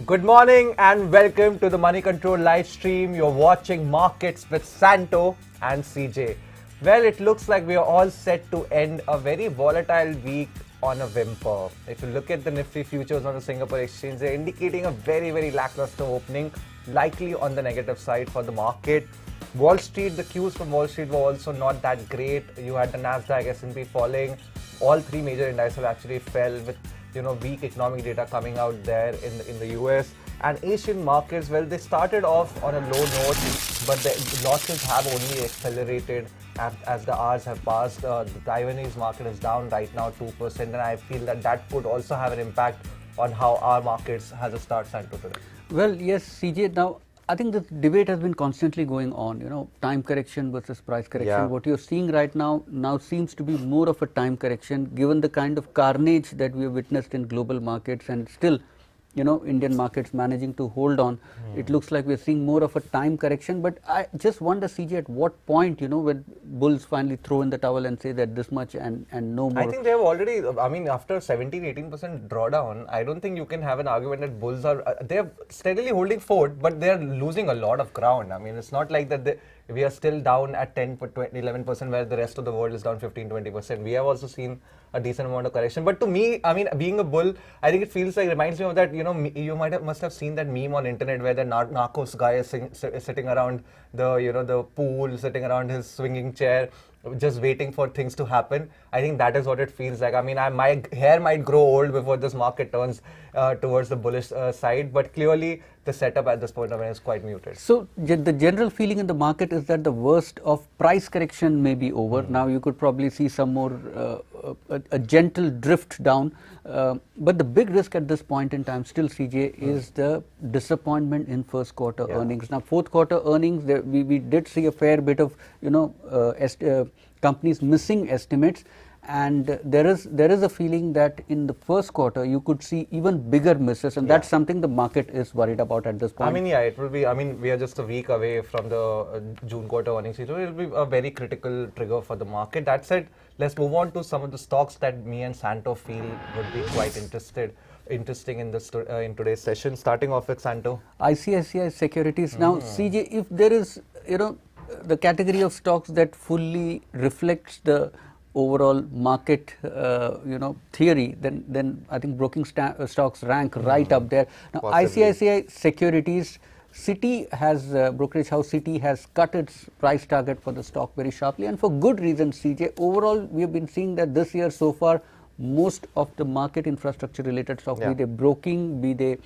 Good morning and welcome to the Moneycontrol live stream. You're watching Markets with Santo and CJ. Well, it looks like we are all set to end a very volatile week on a whimper. If you look at the Nifty futures on the Singapore exchange, they're indicating a very lackluster opening, likely on the negative side for the market. Wall Street, the cues from Wall Street were also not that great. You had the Nasdaq, S&P falling. All three major indices actually fell with weak economic data coming out there in the US. And Asian markets, well, they started off on a low note, but the losses have only accelerated as the hours have passed. The Taiwanese market is down right now 2%, and I feel that could also have an impact on how our markets has a start, Santo, today. Well, yes, CJ. Now, I think this debate has been constantly going on, time correction versus price correction. Yeah. What you're seeing right now seems to be more of a time correction, given the kind of carnage that we have witnessed in global markets, and still, Indian markets managing to hold on. It looks like we're seeing more of a time correction, but I just wonder, CJ, at what point, when bulls finally throw in the towel and say that this much and no more. I think they have already, after 17-18% drawdown, I don't think you can have an argument that bulls are, they're steadily holding fort, but they're losing a lot of ground. It's not like that we are still down at 10, 20, 11%, where the rest of the world is down 15-20%. We have also seen a decent amount of correction. But to me, being a bull, I think it reminds me of that, you must have seen that meme on internet where the narcos guy is sitting around the pool, sitting around his swinging chair, just waiting for things to happen. I think that is what it feels like. My hair might grow old before this market turns towards the bullish side, but clearly the setup at this point is quite muted. So the general feeling in the market is that the worst of price correction may be over. Now you could probably see some more a gentle drift down, but the big risk at this point in time still, CJ, is the disappointment in first quarter earnings. Now fourth quarter earnings, we did see a fair bit of companies missing estimates, and there is a feeling that in the first quarter you could see even bigger misses, and that's something the market is worried about at this point. It will be, we are just a week away from the June quarter earnings season. It will be a very critical trigger for the market. That said, let's move on to some of the stocks that me and Santo feel would be quite interesting in this in today's session. Starting off with Santo. ICICI Securities. Now, CJ, if there is, the category of stocks that fully reflects the overall market, theory, then I think broking stocks rank right up there. Now, possibly. ICICI Securities, Citi has, brokerage house Citi has cut its price target for the stock very sharply, and for good reason, CJ. Overall, we have been seeing that this year so far, most of the market infrastructure related stocks, be they broking, be they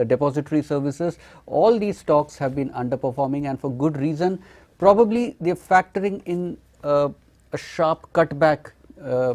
depository services, all these stocks have been underperforming, and for good reason. Probably they're factoring in a sharp cutback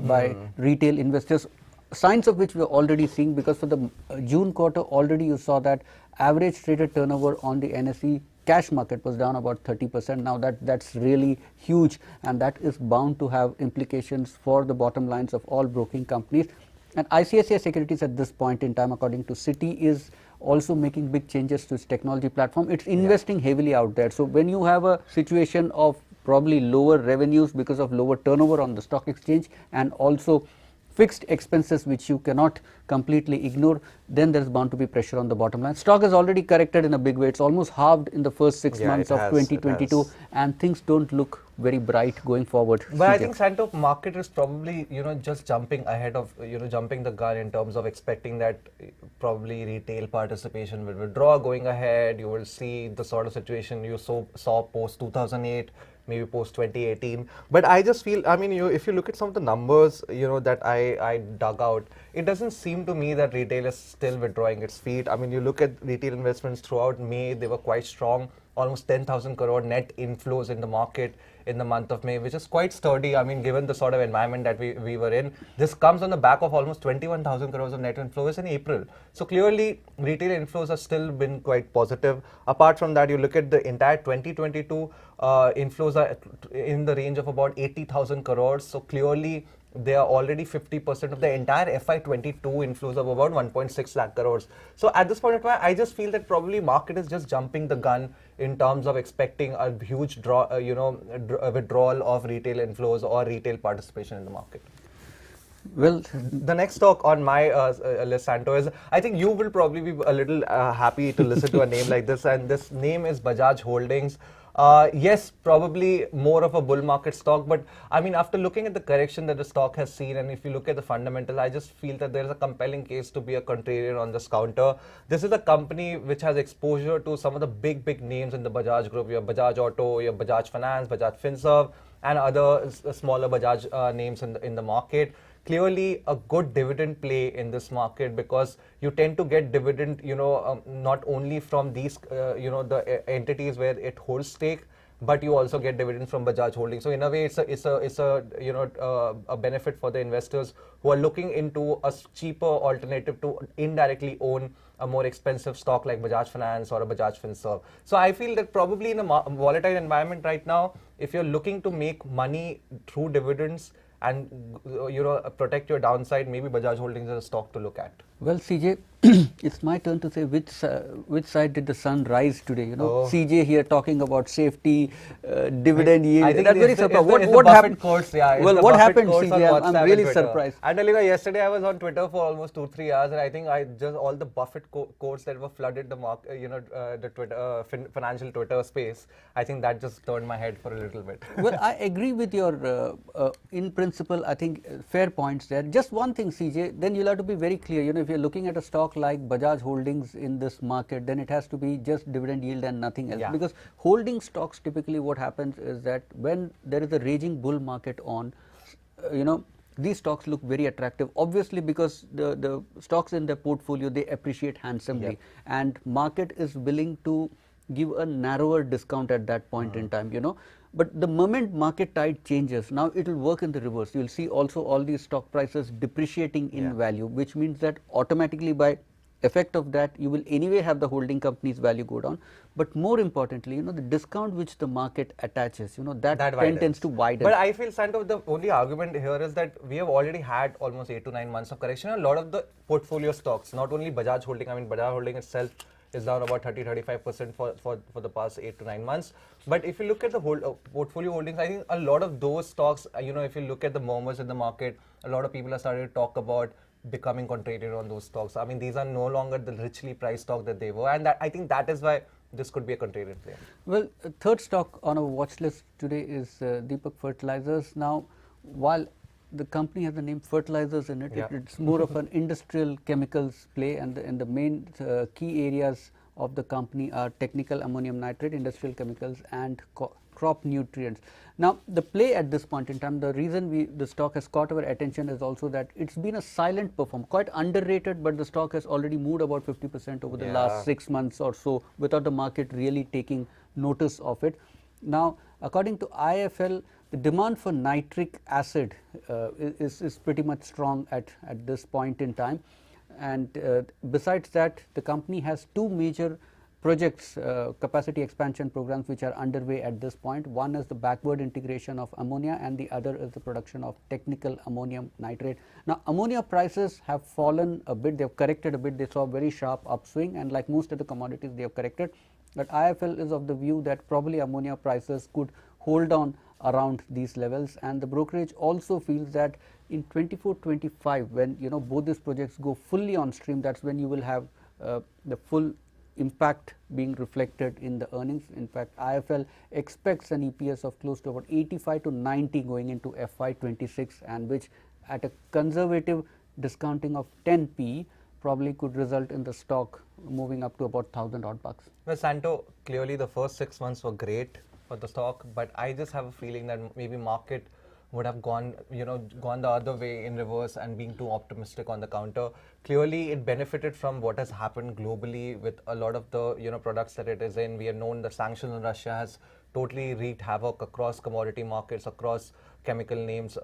by retail investors, signs of which we're already seeing, because for the June quarter already you saw that average traded turnover on the NSE cash market was down about 30%. Now that's really huge, and that is bound to have implications for the bottom lines of all broking companies. And ICICI Securities at this point in time, according to Citi, is also making big changes to its technology platform. It's investing heavily out there. So when you have a situation of probably lower revenues because of lower turnover on the stock exchange, and also fixed expenses which you cannot completely ignore, then there is bound to be pressure on the bottom line. Stock has already corrected in a big way. It's almost halved in the first 6 months of 2022, and things don't look very bright going forward. But I think Santo, market is probably just jumping ahead of jumping the gun in terms of expecting that probably retail participation will withdraw going ahead. You will see the sort of situation you saw post 2008. Maybe post 2018, but I just feel, if you look at some of the numbers, that I dug out, it doesn't seem to me that retail is still withdrawing its feet. You look at retail investments throughout May, they were quite strong, almost 10,000 crore net inflows in the market in the month of May, which is quite sturdy. Given the sort of environment that we were in, this comes on the back of almost 21,000 crores of net inflows in April. So clearly, retail inflows have still been quite positive. Apart from that, you look at the entire 2022 inflows are in the range of about 80,000 crores. So clearly, they are already 50% of the entire FY22 inflows of about 1.6 lakh crores. So at this point in time, I just feel that probably market is just jumping the gun in terms of expecting a huge withdrawal of retail inflows or retail participation in the market. Well, The next stock on my list, Santo, is, I think you will probably be a little happy to listen to a name like this, and this name is Bajaj Holdings. Yes, probably more of a bull market stock, but I mean, after looking at the correction that the stock has seen, and if you look at the fundamentals, I just feel that there is a compelling case to be a contrarian on this counter. This is a company which has exposure to some of the big names in the Bajaj group. You have Bajaj Auto, you have Bajaj Finance, Bajaj Finserv, and other smaller Bajaj names in the market. Clearly a good dividend play in this market, because you tend to get dividend, not only from these, the entities where it holds stake, but you also get dividends from Bajaj Holdings. So in a way, it's a a benefit for the investors who are looking into a cheaper alternative to indirectly own a more expensive stock like Bajaj Finance or a Bajaj Finserv. So I feel that probably in a volatile environment right now, if you're looking to make money through dividends and protect your downside, maybe Bajaj Holdings is a stock to look at. well, CJ, it's my turn to say which side did the sun rise today. CJ here talking about safety, dividend yield. I think That's very surprising. What happened? Course, yeah. Well, what happened, CJ? I'm really surprised. I tell you, yesterday I was on Twitter for almost 2-3 hours, and I think I just all the Buffett quotes that were flooded the market, the Twitter financial Twitter space. I think that just turned my head for a little bit. Well, I agree with your, in principle, I think fair points there. Just one thing, CJ, then you'll have to be very clear. If you're looking at a stock like Bajaj Holdings in this market, then it has to be just dividend yield and nothing else. Yeah. Because holding stocks, typically what happens is that when there is a raging bull market on, these stocks look very attractive, obviously, because the stocks in the portfolio, they appreciate handsomely, and market is willing to give a narrower discount at that point in time, But the moment market tide changes, now it will work in the reverse. You will see also all these stock prices depreciating in value, which means that automatically by effect of that, you will anyway have the holding company's value go down. But more importantly, the discount which the market attaches, that tends to widen. But I feel, Santo, the only argument here is that we have already had almost 8 to 9 months of correction. A lot of the portfolio stocks, not only Bajaj Holding, I mean, Bajaj Holding itself is down about 30-35% for the past 8 to 9 months. But if you look at the whole portfolio holdings, I think a lot of those stocks, if you look at the murmurs in the market, a lot of people are starting to talk about becoming contrarian on those stocks. I mean, these are no longer the richly priced stock that they were, and I think that is why this could be a contrarian play. Well, third stock on our watch list today is Deepak Fertilizers. Now, while the company has the name fertilizers in it, it's more of an industrial chemicals play, and the main key areas of the company are technical ammonium nitrate, industrial chemicals, and crop nutrients. Now, the play at this point in time, the reason the stock has caught our attention is also that it's been a silent performer, quite underrated, but the stock has already moved about 50% over the last 6 months or so without the market really taking notice of it. Now, according to IFL, the demand for nitric acid is pretty much strong at this point in time, and besides that, the company has two major projects, capacity expansion programs, which are underway at this point. One is the backward integration of ammonia, and the other is the production of technical ammonium nitrate. Now, ammonia prices have fallen a bit, they have corrected a bit, they saw a very sharp upswing, and like most of the commodities, they have corrected. But IFL is of the view that probably ammonia prices could hold on around these levels, and the brokerage also feels that in 24-25, when both these projects go fully on stream, that's when you will have the full impact being reflected in the earnings. In fact, IFL expects an EPS of close to about 85 to 90 going into FY26, and which at a conservative discounting of 10 PE probably could result in the stock moving up to about 1,000 odd bucks. Well, Santo, clearly the first 6 months were great for the stock, but I just have a feeling that maybe market would have gone the other way in reverse and being too optimistic on the counter. Clearly, it benefited from what has happened globally with a lot of the products that it is in. We have known the sanctions on Russia has totally wreaked havoc across commodity markets, across chemical names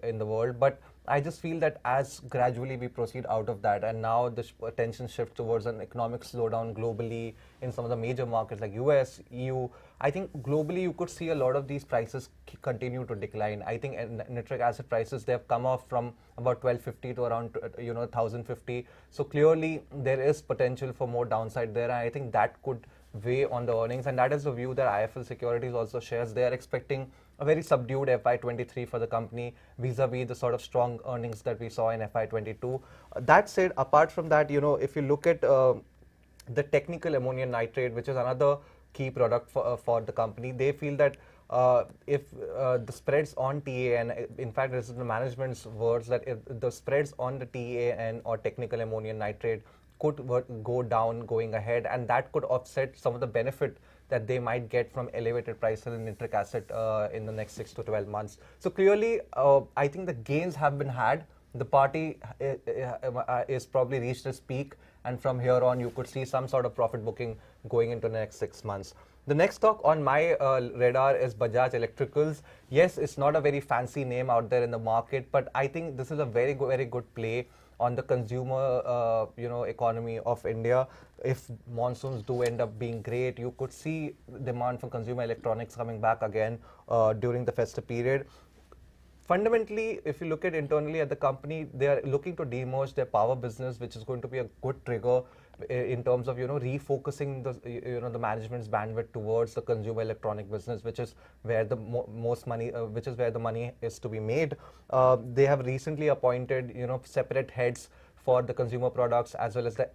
in the world. But I just feel that as gradually we proceed out of that, and now the attention shifts towards an economic slowdown globally in some of the major markets like US, EU, I think globally you could see a lot of these prices continue to decline. I think nitric acid prices, they have come off from about 1250 to around 1050. So clearly there is potential for more downside there, and I think that could weigh on the earnings, and that is the view that IIFL Securities also shares. They are expecting a very subdued FY23 for the company vis-a-vis the sort of strong earnings that we saw in FY22. That said, apart from that, if you look at the technical ammonium nitrate, which is another key product for the company, they feel that if the spreads on TAN, in fact, this is the management's words, that if the spreads on the TAN or technical ammonium nitrate could go down going ahead, and that could offset some of the benefit that they might get from elevated prices in nitric acid in the next 6 to 12 months. So clearly, I think the gains have been had. The party is probably reached its peak, and from here on, you could see some sort of profit booking going into the next 6 months. The next stock on my radar is Bajaj Electricals. Yes, it's not a very fancy name out there in the market, but I think this is a very good play on the consumer economy of India. If monsoons do end up being great, you could see demand for consumer electronics coming back again during the festive period. Fundamentally, if you look at internally at the company, they are looking to demerge their power business, which is going to be a good trigger in terms of refocusing the management's bandwidth towards the consumer electronic business, which is where the most money, which is where the money is to be made. They have recently appointed separate heads for the consumer products as well as the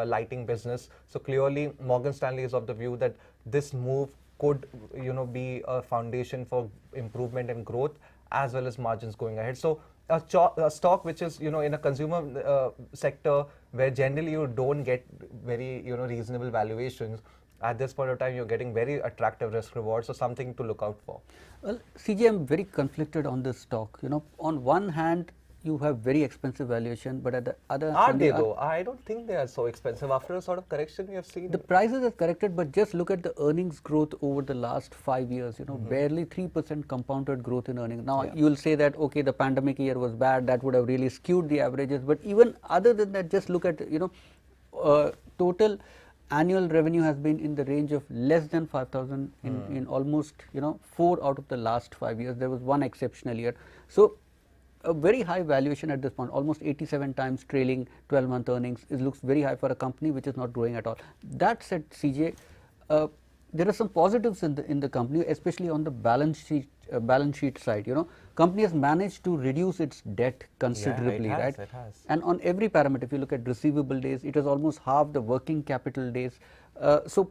lighting business. So clearly, Morgan Stanley is of the view that this move could be a foundation for improvement in growth as well as margins going ahead. So a stock which is in a consumer sector where generally you don't get very reasonable valuations, at this point of time you're getting very attractive risk reward, so something to look out for. Well, CJ, I'm very conflicted on this stock. On one hand, you have very expensive valuation, but at the other Are they though? I don't think they are so expensive after a sort of correction we have seen. The prices have corrected, but just look at the earnings growth over the last 5 years, barely 3% compounded growth in earnings. Now, you will say that, okay, the pandemic year was bad, that would have really skewed the averages, but even other than that, just look at, total annual revenue has been in the range of less than 5,000 in almost, 4 out of the last 5 years. There was one exceptional year. So, a very high valuation at this point, almost 87 times trailing 12-month earnings. It looks very high for a company which is not growing at all. That said, CJ, there are some positives in the company, especially on the balance sheet side. Company has managed to reduce its debt considerably, right? It has. And on every parameter, if you look at receivable days, it has almost halved the working capital days. So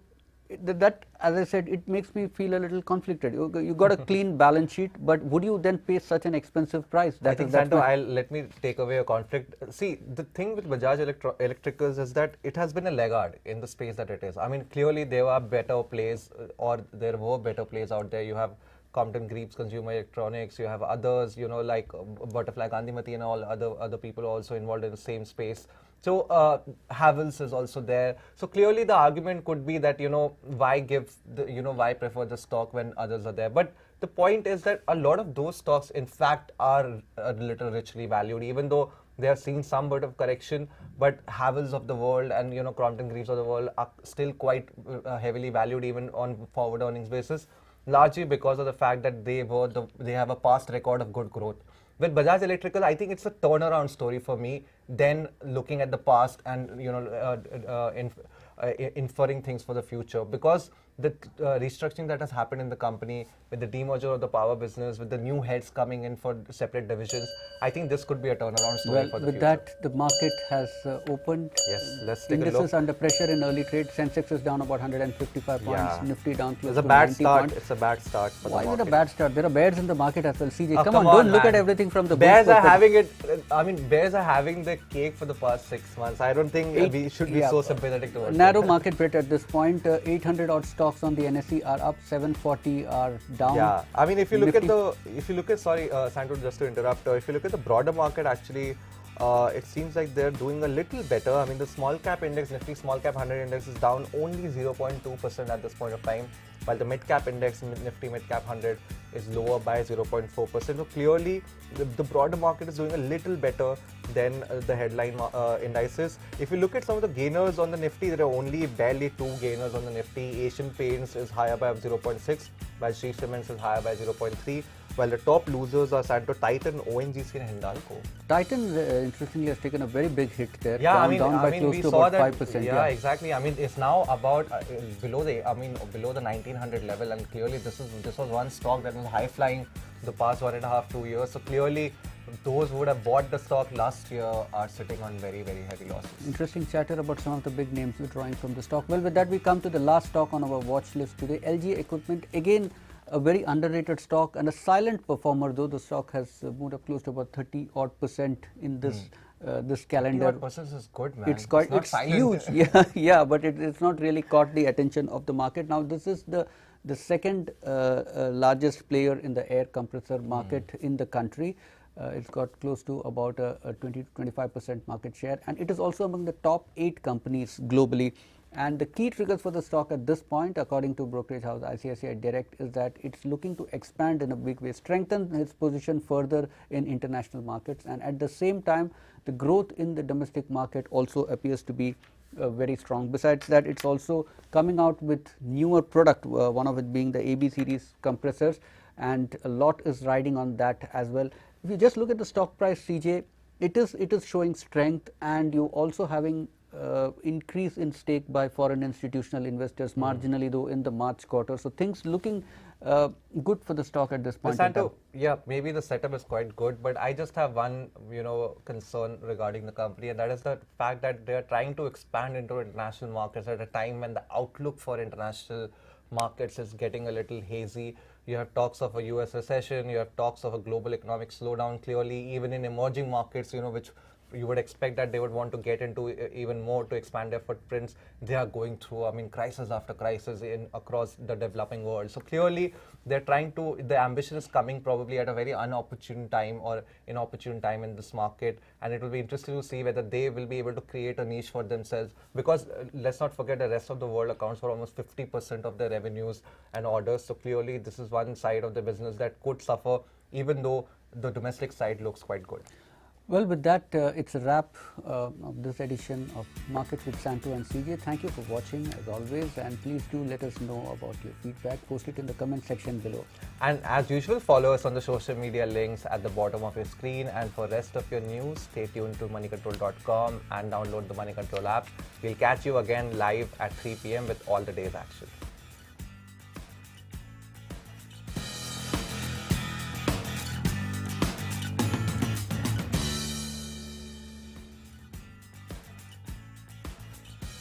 that, as I said, it makes me feel a little conflicted. You got a clean balance sheet, but would you then pay such an expensive price? I think, Santo, let me take away a conflict. See, the thing with Bajaj Electricals is that it has been a laggard in the space that it is. I mean, clearly there are better plays, or there were better plays out there. You have Compton Greaves Consumer Electronics, you have others, like Butterfly Gandhimati and all other people also involved in the same space. So Havells is also there. So clearly the argument could be that why give the why prefer the stock when others are there. But the point is that a lot of those stocks in fact are a little richly valued, even though they have seen some bit of correction. But Havells of the world and Compton Greaves of the world are still quite heavily valued even on forward earnings basis, largely because of the fact that they have a past record of good growth. With Bajaj Electrical, I think it's a turnaround story for me, then looking at the past and inferring things for the future, because the restructuring that has happened in the company with the demerger of the power business, with the new heads coming in for separate divisions, I think this could be a turnaround story for the future. With that, the market has opened. Yes, let's take a look. Indices under pressure in early trade. Sensex is down about 155 points. Nifty down close to 90 points. It's a bad start for the market. Why is it a bad start? There are bears in the market as well. CJ, come on, don't look at everything from the bears are having it. I mean, bears are having the cake for the past 6 months. I don't think we should be so sympathetic towards narrow market breadth at this point. 800 odd stocks on the NSE are up, 740 are down. Yeah, I mean, if you look at sorry, Santo, just to interrupt, if you look at the broader market, actually, it seems like they're doing a little better. I mean, the small cap index, Nifty small cap 100 index is down only 0.2% at this point of time, while the mid cap index, Nifty mid cap 100, is lower by 0.4%. So clearly, the broader market is doing a little better than the headline indices. If you look at some of the gainers on the Nifty, there are only barely 2 gainers on the Nifty. Asian Paints is higher by 0.6, while Shree Cements is higher by 0.3. while the top losers are Santo, Titan, ONGC and Hindalco. Titan, interestingly, has taken a very big hit there. Yeah, down by close we to saw about that. 5%. Yeah, exactly. I mean, it's now about below the 1900 level, and clearly this was one stock that was high flying the past 1.5-2 years. So clearly, those who would have bought the stock last year are sitting on very, very heavy losses. Interesting chatter about some of the big names withdrawing from the stock. Well, with that, we come to the last stock on our watch list today. LG Equipment, again a very underrated stock and a silent performer, though the stock has moved up close to about 30% in this this calendar. 30% is good, man. It's huge. Yeah, but it's not really caught the attention of the market. Now, this is the second largest player in the air compressor market in the country. It's got close to about a 20 to 25% market share, and it is also among the top 8 companies globally. And the key triggers for the stock at this point, according to brokerage house ICICI Direct, is that it's looking to expand in a big way, strengthen its position further in international markets, and at the same time, the growth in the domestic market also appears to be very strong. Besides that, it's also coming out with newer product, one of it being the AB series compressors, and a lot is riding on that as well. If you just look at the stock price, CJ, it is showing strength, and you also having increase in stake by foreign institutional investors marginally, though, in the March quarter. So things looking good for the stock at this point. Santo, yeah, maybe the setup is quite good, but I just have one, concern regarding the company, and that is the fact that they are trying to expand into international markets at a time when the outlook for international markets is getting a little hazy. You have talks of a US recession, you have talks of a global economic slowdown. Clearly, even in emerging markets, which you would expect that they would want to get into even more to expand their footprints, they are going through, crisis after crisis across the developing world. So clearly, they're trying to, the ambition is coming probably at a very inopportune time in this market, and it will be interesting to see whether they will be able to create a niche for themselves, because let's not forget the rest of the world accounts for almost 50% of their revenues and orders. So clearly, this is one side of the business that could suffer, even though the domestic side looks quite good. Well, with that, it's a wrap of this edition of Markets with Santo and CJ. Thank you for watching, as always, and please do let us know about your feedback. Post it in the comment section below. And as usual, follow us on the social media links at the bottom of your screen. And for rest of your news, stay tuned to moneycontrol.com and download the Moneycontrol app. We'll catch you again live at 3 p.m. with all the day's action.